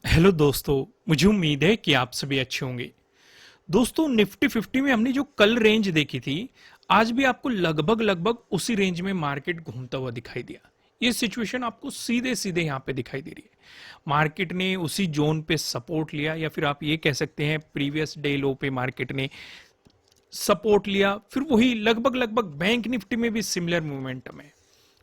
Hello दोस्तों। मुझे उम्मीद है कि आप सभी अच्छे होंगे। दोस्तों, निफ्टी 50 में हमने जो कल रेंज देखी थी, आज भी आपको लगभग लगभग उसी रेंज में मार्केट घूमता हुआ दिखाई दिया। ये सिचुएशन आपको सीधे सीधे यहाँ पे दिखाई दे रही है। मार्केट ने उसी जोन पे सपोर्ट लिया, या फिर आप ये कह सकते हैं प्रीवियस डे लो पे मार्केट ने सपोर्ट लिया। फिर वही लगभग लगभग बैंक निफ्टी में भी सिमिलर मोमेंटम है,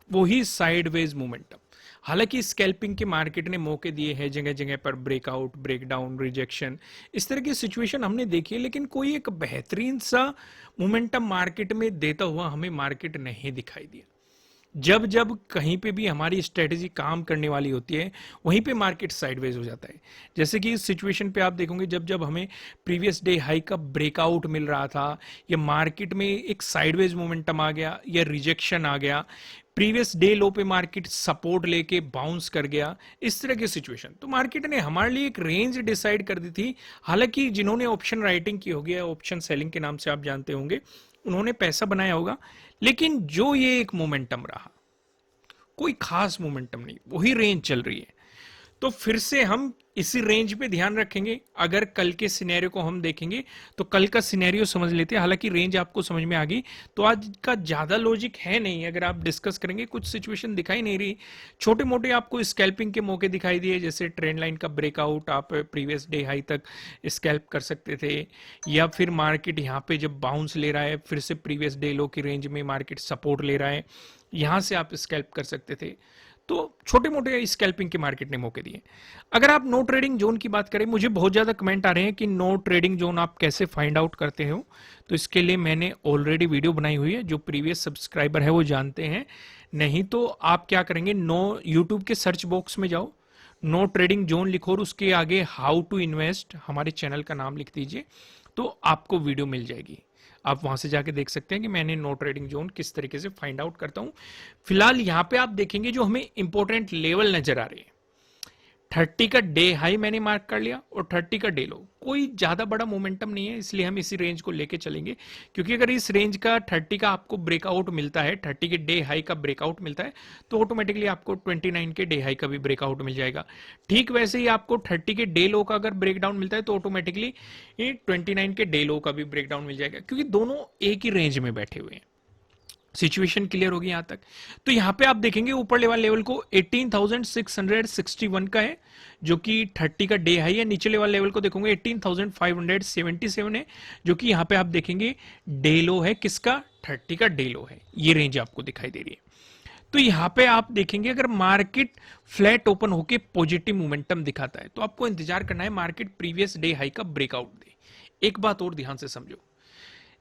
वही साइडवेज मोमेंटम। हालांकि स्कैल्पिंग के मार्केट ने मौके दिए हैं, जगह जगह पर ब्रेकआउट, ब्रेकडाउन, रिजेक्शन, इस तरह की सिचुएशन हमने देखी है, लेकिन कोई एक बेहतरीन सा मोमेंटम मार्केट में देता हुआ हमें मार्केट नहीं दिखाई दिया। जब जब कहीं पे भी हमारी स्ट्रेटेजी काम करने वाली होती है, वहीं पे मार्केट साइडवेज हो जाता है। जैसे कि इस सिचुएशन पे आप देखोगे, जब जब हमें प्रीवियस डे हाई का ब्रेकआउट मिल रहा था, या मार्केट में एक साइडवेज मोमेंटम आ गया या रिजेक्शन आ गया, प्रीवियस डे लो पे मार्केट सपोर्ट लेके बाउंस कर गया, इस तरह की सिचुएशन, तो मार्केट ने हमारे लिए एक रेंज डिसाइड कर दी थी। हालांकि जिन्होंने ऑप्शन राइटिंग की होगी या ऑप्शन सेलिंग के नाम से आप जानते होंगे, उन्होंने पैसा बनाया होगा, लेकिन जो ये एक मोमेंटम रहा, कोई खास मोमेंटम नहीं, वही रेंज चल रही है। तो फिर से हम इसी रेंज पे ध्यान रखेंगे। अगर कल के सिनेरियो को हम देखेंगे तो कल का सिनेरियो समझ लेते हैं। हालांकि रेंज आपको समझ में आ गई, तो आज का ज्यादा लॉजिक है नहीं। अगर आप डिस्कस करेंगे, कुछ सिचुएशन दिखाई नहीं रही, छोटे मोटे आपको स्कैल्पिंग के मौके दिखाई दिए, जैसे ट्रेंड लाइन का ब्रेकआउट, आप प्रीवियस डे हाई तक स्कैल्प कर सकते थे, या फिर मार्केट यहाँ पे जब बाउंस ले रहा है, फिर से प्रीवियस डे लो की रेंज में मार्केट सपोर्ट ले रहा है, यहां से आप स्कैल्प कर सकते थे। तो छोटे मोटे स्कैल्पिंग के मार्केट ने मौके दिए। अगर आप नो ट्रेडिंग जोन की बात करें, मुझे बहुत ज्यादा कमेंट आ रहे हैं कि नो ट्रेडिंग जोन आप कैसे फाइंड आउट करते हो। तो इसके लिए मैंने ऑलरेडी वीडियो बनाई हुई है, जो प्रीवियस सब्सक्राइबर है वो जानते हैं। नहीं तो आप क्या करेंगे, नो यूट्यूब के सर्च बॉक्स में जाओ, नो ट्रेडिंग जोन लिखो और उसके आगे हाउ टू इन्वेस्ट हमारे चैनल का नाम लिख दीजिए, तो आपको वीडियो मिल जाएगी। आप वहां से जाके देख सकते हैं कि मैंने नो ट्रेडिंग जोन किस तरीके से फाइंड आउट करता हूं। फिलहाल यहां पे आप देखेंगे जो हमें इंपॉर्टेंट लेवल नजर आ रहे हैं, 30 का डे हाई मैंने मार्क कर लिया और 30 का डे लो। कोई ज्यादा बड़ा मोमेंटम नहीं है, इसलिए हम इसी रेंज को लेके चलेंगे। क्योंकि अगर इस रेंज का 30 का आपको ब्रेकआउट मिलता है, 30 के डे हाई का ब्रेकआउट मिलता है, तो ऑटोमेटिकली आपको 29 के डे हाई का भी ब्रेकआउट मिल जाएगा। ठीक वैसे ही आपको 30 के डे लो का अगर ब्रेकडाउन मिलता है, तो ऑटोमेटिकली 29 के डे लो का भी ब्रेकडाउन मिल जाएगा, क्योंकि दोनों एक ही रेंज में बैठे हुए हैं। सिचुएशन क्लियर होगी यहां तक। तो यहां पे आप देखेंगे ऊपर वाले लेवल को 18,661 का है, जो कि 30 का डे हाई है। नीचे वाले लेवल को देखोगे 18,577 है, जो कि यहां पे आप देखेंगे डे लो है। किसका? 30 का डे लो है। ये रेंज आपको दिखाई दे रही है। तो यहां पे आप देखेंगे अगर मार्केट फ्लैट ओपन होके पॉजिटिव मोमेंटम दिखाता है, तो आपको इंतजार करना है मार्केट प्रीवियस डे हाई का ब्रेकआउट दे। एक बात और ध्यान से समझो,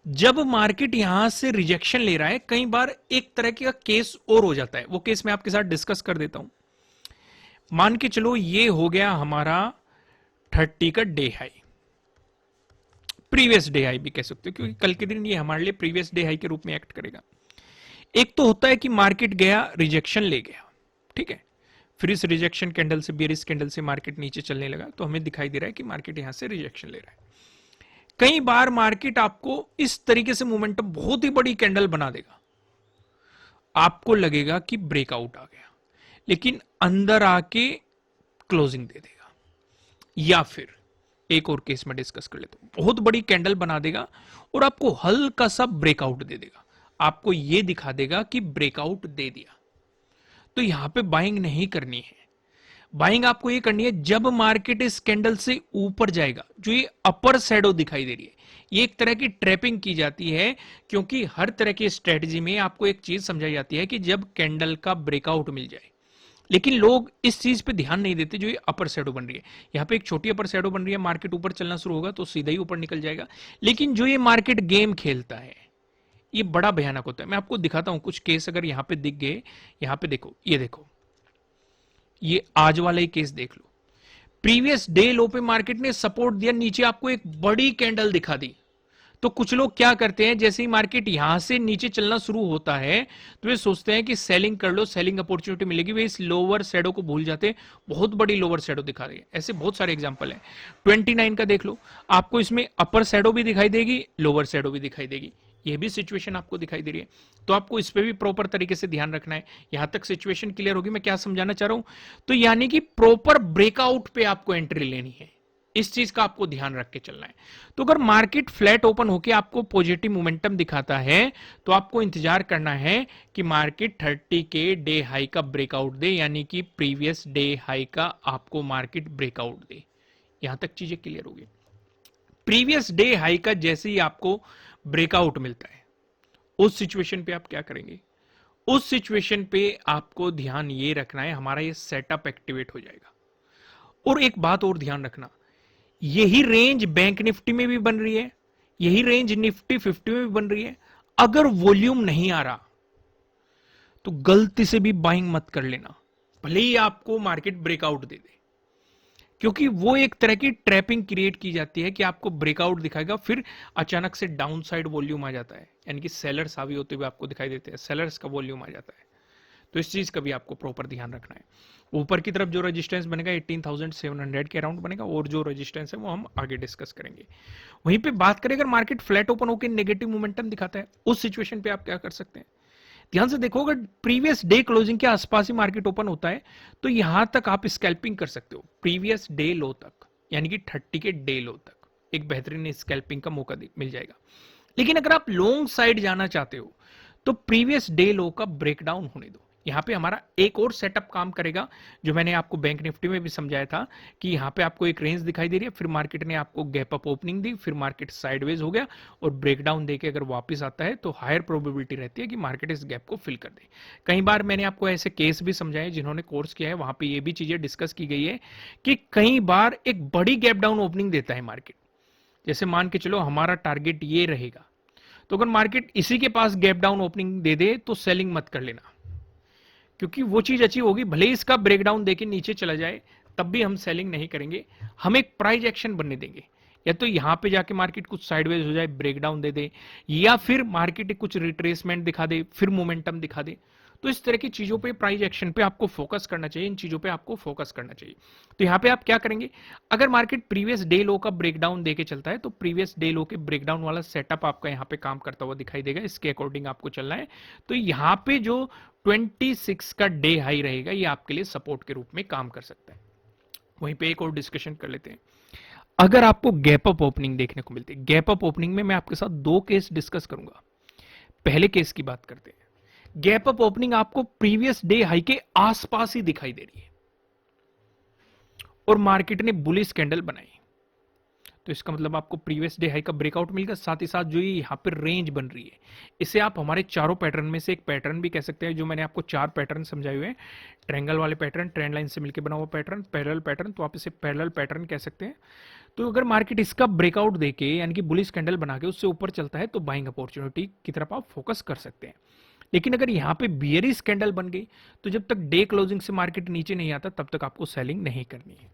जब मार्केट यहां से रिजेक्शन ले रहा है, कई बार एक तरह का केस और हो जाता है। वो केस मैं आपके साथ डिस्कस कर देता हूं। मान के चलो ये हो गया हमारा 30 का day high, previous day high भी कह सकते हो, क्योंकि कल के दिन ये हमारे लिए प्रीवियस डे हाई के रूप में एक्ट करेगा। एक तो होता है कि मार्केट गया, रिजेक्शन ले गया, ठीक है, फिर इस रिजेक्शन कैंडल से, बेरिश कैंडल से मार्केट नीचे चलने लगा, तो हमें दिखाई दे रहा है कि मार्केट यहां से रिजेक्शन ले रहा है। कई बार मार्केट आपको इस तरीके से मोमेंटम बहुत ही बड़ी कैंडल बना देगा, आपको लगेगा कि ब्रेकआउट आ गया, लेकिन अंदर आके क्लोजिंग दे देगा। या फिर एक और केस में डिस्कस कर लेता हूं, बहुत बड़ी कैंडल बना देगा और आपको हल्का सा ब्रेकआउट दे देगा, आपको यह दिखा देगा कि ब्रेकआउट दे दिया। तो यहां पे बाइंग नहीं करनी है। बाइंग आपको ये करनी है जब मार्केट इस कैंडल से ऊपर जाएगा, जो ये अपर शैडो दिखाई दे रही है, ये एक तरह की ट्रैपिंग की जाती है। क्योंकि हर तरह की स्ट्रेटजी में आपको एक चीज समझाई जाती है कि जब कैंडल का ब्रेकआउट मिल जाए, लेकिन लोग इस चीज पे ध्यान नहीं देते, जो ये अपर शैडो बन रही है। यहां पे एक छोटी अपर शैडो बन रही है, मार्केट ऊपर चलना शुरू होगा तो सीधा ही ऊपर निकल जाएगा। लेकिन जो ये मार्केट गेम खेलता है, ये बड़ा भयानक होता है। मैं आपको दिखाता हूं कुछ केस, अगर यहां पे दिख गए। यहां पे देखो, ये देखो, ये आज वाला ही केस देख लो। प्रीवियस डे लो पे मार्केट ने सपोर्ट दिया, नीचे आपको एक बड़ी कैंडल दिखा दी। तो कुछ लोग क्या करते हैं, जैसे ही मार्केट यहां से नीचे चलना शुरू होता है, तो वे सोचते हैं कि सेलिंग कर लो, सेलिंग अपॉर्चुनिटी मिलेगी, वे इस लोअर शैडो को भूल जाते हैं, बहुत बड़ी लोअर शैडो दिखा रही है। ऐसे बहुत सारे एग्जांपल हैं। 29 का देख लो, आपको इसमें अपर शैडो भी दिखाई देगी, लोअर शैडो भी दिखाई देगी। ये भी सिचुएशन आपको दिखाई दे रही है, तो आपको इस पे भी प्रॉपर तरीके से ध्यान रखना है। यहां तक सिचुएशन क्लियर होगी, मैं क्या समझाना चाह रहा हूं? तो यानी कि प्रॉपर ब्रेकआउट पे आपको एंट्री लेनी है, इस चीज का आपको ध्यान रख के चलना है। तो अगर मार्केट फ्लैट ओपन होकर आपको पॉजिटिव मोमेंटम दिखाता है तो आपको इंतजार करना है कि मार्केट 30 के डे हाई का ब्रेकआउट दे, यानी कि प्रीवियस डे हाई का आपको मार्केट ब्रेकआउट दे। यहां तक चीजें क्लियर होगी। प्रीवियस डे हाई का जैसे ही आपको ब्रेकआउट मिलता है, उस सिचुएशन पे आप क्या करेंगे? उस सिचुएशन पे आपको ध्यान ये रखना है, हमारा ये सेटअप एक्टिवेट हो जाएगा। और एक बात और ध्यान रखना, यही रेंज बैंक निफ्टी में भी बन रही है, यही रेंज निफ्टी 50 में भी बन रही है। अगर वॉल्यूम नहीं आ रहा तो गलती से भी बाइंग मत कर लेना, भले ही आपको मार्केट ब्रेकआउट दे दे, क्योंकि वो एक तरह की ट्रैपिंग क्रिएट की जाती है कि आपको ब्रेकआउट दिखाएगा, फिर अचानक से डाउन साइड वॉल्यूम आ जाता है, यानी कि सेलर्स हावी होते हुए आपको दिखाई देते हैं, सेलर्स का वॉल्यूम आ जाता है। तो इस चीज का भी आपको प्रॉपर ध्यान रखना है। ऊपर की तरफ जो रेजिस्टेंस बनेगा 18,700 के अराउंड बनेगा, और जो रेजिस्टेंस है वो हम आगे डिस्कस करेंगे। वहीं पे बात करें, अगर मार्केट फ्लैट ओपन होकर नेगेटिव मोमेंटम दिखाता है, उस सिचुएशन पे आप क्या कर सकते हैं? ध्यान से देखो, अगर प्रीवियस डे क्लोजिंग के आसपास ही मार्केट ओपन होता है तो यहां तक आप स्कैल्पिंग कर सकते हो, प्रीवियस डे लो तक, यानी कि 30 के डे लो तक एक बेहतरीन स्कैल्पिंग का मौका मिल जाएगा। लेकिन अगर आप लॉन्ग साइड जाना चाहते हो तो प्रीवियस डे लो का ब्रेकडाउन होने दो। यहां पे हमारा एक और सेटअप काम करेगा, जो मैंने आपको बैंक निफ्टी में भी समझाया था कि यहां पे आपको एक रेंज दिखाई दे रही है, फिर मार्केट ने आपको गैप अप ओपनिंग दी, फिर मार्केट साइडवेज हो गया और ब्रेकडाउन देके अगर वापस आता है तो हायर प्रोबेबिलिटी रहती है कि मार्केट इस गैप को फिल कर दे। कई बार मैंने आपको ऐसे केस भी समझाए, जिन्होंने कोर्स किया है वहां पर ये भी चीजें डिस्कस की गई है कि कई बार एक बड़ी गैप डाउन ओपनिंग देता है मार्केट। जैसे मान के चलो हमारा टारगेट ये रहेगा, तो अगर मार्केट इसी के पास गैप डाउन ओपनिंग दे दे तो सेलिंग मत कर लेना, क्योंकि वो चीज अच्छी होगी, भले ही इसका ब्रेकडाउन देके नीचे चला जाए तब भी हम सेलिंग नहीं करेंगे, हम एक प्राइस एक्शन बनने देंगे। या तो यहां पे जाके मार्केट कुछ साइडवेज हो जाए, ब्रेकडाउन दे दे, या फिर मार्केट कुछ रिट्रेसमेंट दिखा दे, फिर मोमेंटम दिखा दे। तो इस तरह की चीजों पे, प्राइस एक्शन पे आपको फोकस करना चाहिए, इन चीजों पे आपको फोकस करना चाहिए। तो यहां पे आप क्या करेंगे, अगर मार्केट प्रीवियस डे लो का ब्रेकडाउन देके चलता है तो प्रीवियस डे लो के ब्रेकडाउन वाला सेटअप आपका यहां पे काम करता हुआ दिखाई देगा, इसके अकॉर्डिंग आपको चलना है। तो यहां पे जो 26 का डे हाई रहेगा, ये आपके लिए सपोर्ट के रूप में काम कर सकता है। वहीं पे एक और डिस्कशन कर लेते हैं। अगर आपको गैप अप ओपनिंग देखने को मिलती है, गैप अप ओपनिंग में मैं आपके साथ दो केस डिस्कस करूंगा। पहले केस की बात करते हैं। गैप अप ओपनिंग आपको प्रीवियस डे हाई के आसपास ही दिखाई दे रही है और मार्केट ने बुलिश कैंडल बनाई, तो इसका मतलब आपको प्रीवियस डे हाई का ब्रेकआउट मिल गया, साथ ही साथ जो ये यहां पर रेंज बन रही है, इसे आप हमारे चारों पैटर्न में से एक पैटर्न भी कह सकते हैं। जो मैंने आपको चार पैटर्न समझाए हुए हैं, ट्रायंगल वाले पैटर्न, ट्रेंड लाइन से मिलकर बना हुआ पैटर्न, पैरेलल पैटर्न, तो आप इसे पैरेलल पैटर्न कह सकते हैं। तो अगर मार्केट इसका ब्रेकआउट देके, यानी कि बुलिश कैंडल बना के उससे ऊपर चलता है तो बाइंग अपॉर्चुनिटी की तरफ आप फोकस कर सकते हैं। लेकिन अगर यहां पे बियरिश कैंडल बन गई तो जब तक डे क्लोजिंग से मार्केट नीचे नहीं आता तब तक आपको सेलिंग नहीं करनी है।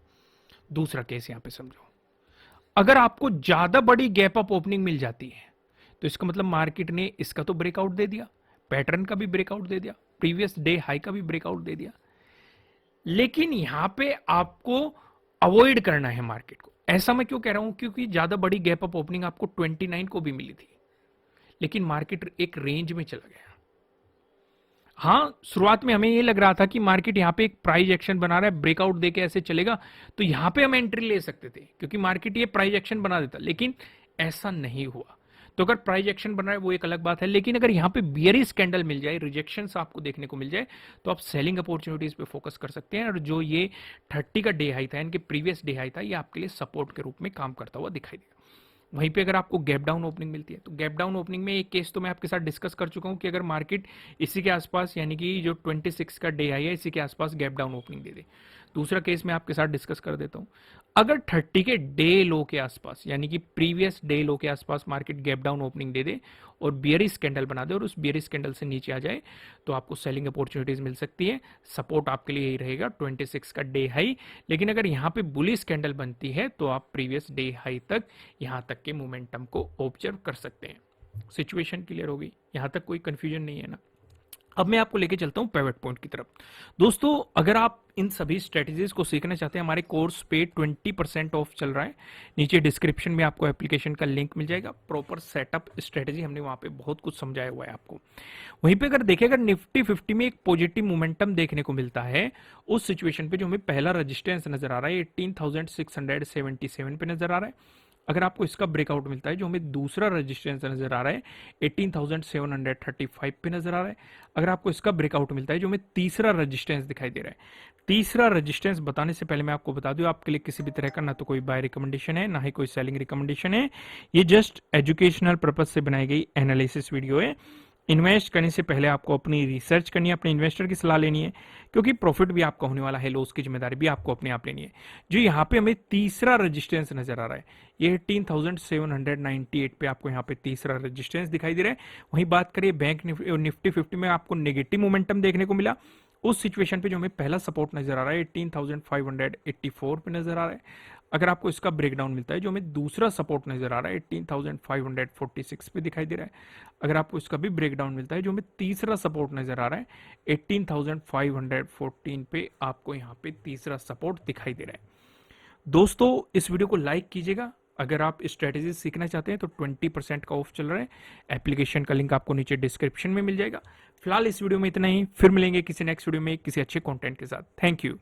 दूसरा केस यहां पे समझो, अगर आपको ज्यादा बड़ी गैप अप ओपनिंग मिल जाती है तो इसका मतलब मार्केट ने इसका तो ब्रेकआउट दे दिया, पैटर्न का भी ब्रेकआउट दे दिया, प्रीवियस डे हाई का भी ब्रेकआउट दे दिया, लेकिन यहां पे आपको अवॉइड करना है मार्केट को। ऐसा मैं क्यों कह रहा हूं, क्योंकि ज्यादा बड़ी गैप अप ओपनिंग आपको 29 को भी मिली थी, लेकिन मार्केट एक रेंज में चला गया। हाँ, शुरुआत में हमें ये लग रहा था कि मार्केट यहां पे एक प्राइस एक्शन बना रहा है, ब्रेकआउट देके ऐसे चलेगा तो यहां पे हम एंट्री ले सकते थे, क्योंकि मार्केट ये प्राइस एक्शन बना देता, लेकिन ऐसा नहीं हुआ। तो अगर प्राइस एक्शन बन रहा है वो एक अलग बात है, लेकिन अगर यहां पे बियरिश कैंडल मिल जाए, रिजेक्शन आपको देखने को मिल जाए, तो आप सेलिंग अपॉर्चुनिटीज पे फोकस कर सकते हैं। और जो ये 30 का डे हाई था, यानी कि प्रीवियस डे हाई था, ये आपके लिए सपोर्ट के रूप में काम करता हुआ दिखाई देगा। वहीं पे अगर आपको गैप डाउन ओपनिंग मिलती है, तो गैप डाउन ओपनिंग में एक केस तो मैं आपके साथ डिस्कस कर चुका हूं कि अगर मार्केट इसी के आसपास, यानी कि जो 26 का डे आई है, इसी के आसपास गैप डाउन ओपनिंग दे दे। दूसरा केस मैं आपके साथ डिस्कस कर देता हूं, अगर 30 के डे लो के आसपास, यानी कि प्रीवियस डे लो के आसपास मार्केट गैप डाउन ओपनिंग दे दे और बियरिश कैंडल बना दे और उस बियरिश कैंडल से नीचे आ जाए, तो आपको सेलिंग अपॉर्चुनिटीज मिल सकती है। सपोर्ट आपके लिए यही रहेगा 26 का डे हाई। लेकिन अगर यहां पे बुलिश कैंडल बनती है तो आप प्रीवियस डे हाई तक, यहां तक के मोमेंटम को ऑब्जर्व कर सकते हैं। सिचुएशन क्लियर होगी, यहां तक कोई कंफ्यूजन नहीं है ना? अब मैं आपको लेके चलता हूं पिवट पॉइंट की तरफ। दोस्तों अगर आप इन सभी स्ट्रेटजीज को सीखना चाहते हैं, हमारे कोर्स पे 20% ऑफ चल रहा है। नीचे डिस्क्रिप्शन में आपको एप्लीकेशन का लिंक मिल जाएगा। प्रॉपर सेटअप स्ट्रेटजी हमने वहां पे बहुत कुछ समझाया हुआ है आपको। वहीं पे अगर देखें, अगर निफ्टी 50 में एक पॉजिटिव मोमेंटम देखने को मिलता है, उस सिचुएशन पे जो हमें पहला रेजिस्टेंस नजर आ रहा है 18,677 पे नजर आ रहा है। अगर आपको इसका ब्रेकआउट मिलता है, जो हमें दूसरा रेजिस्टेंस नजर आ रहा है 18,735 पे नजर आ रहा है। अगर आपको इसका ब्रेकआउट मिलता है, जो हमें तीसरा रेजिस्टेंस दिखाई दे रहा है। तीसरा रेजिस्टेंस बताने से पहले मैं आपको बता दूं, आपके लिए किसी भी तरह का ना तो कोई बाय रिकमेंडेशन है, ना ही कोई सेलिंग रिकमेंडेशन है। ये जस्ट एजुकेशनल पर्पज से बनाई गई एनालिसिस वीडियो है। इन्वेस्ट करने से पहले आपको अपनी रिसर्च करनी है, अपने इन्वेस्टर की सलाह लेनी है, क्योंकि प्रॉफिट भी आपका होने वाला है, लॉस की जिम्मेदारी भी आपको अपने आप लेनी है। जो यहाँ पे हमें तीसरा रेजिस्टेंस नजर आ रहा है, ये 18,798 पे आपको यहाँ पे तीसरा रेजिस्टेंस दिखाई दे रहा है। वहीं बात करिए बैंक निफ्टी 50 में आपको नेगेटिव मोमेंटम देखने को मिला। उस सिचुएशन पे जो हमें पहला सपोर्ट नजर आ रहा है 18,584 पे नजर आ रहा है। अगर आपको इसका ब्रेकडाउन मिलता है, जो हमें दूसरा सपोर्ट नजर आ रहा है 18,546 पे दिखाई दे रहा है। अगर आपको इसका भी ब्रेकडाउन मिलता है, जो हमें तीसरा सपोर्ट नजर आ रहा है 18,514 पे आपको यहाँ पे तीसरा सपोर्ट दिखाई दे रहा है। दोस्तों इस वीडियो को लाइक कीजिएगा। अगर आप स्ट्रेटेजी सीखना चाहते हैं तो 20% का ऑफ चल रहा है। एप्लीकेशन का लिंक आपको नीचे डिस्क्रिप्शन में मिल जाएगा। फिलहाल इस वीडियो में इतना ही, फिर मिलेंगे किसी नेक्स्ट वीडियो में किसी अच्छे कंटेंट के साथ। Thank you.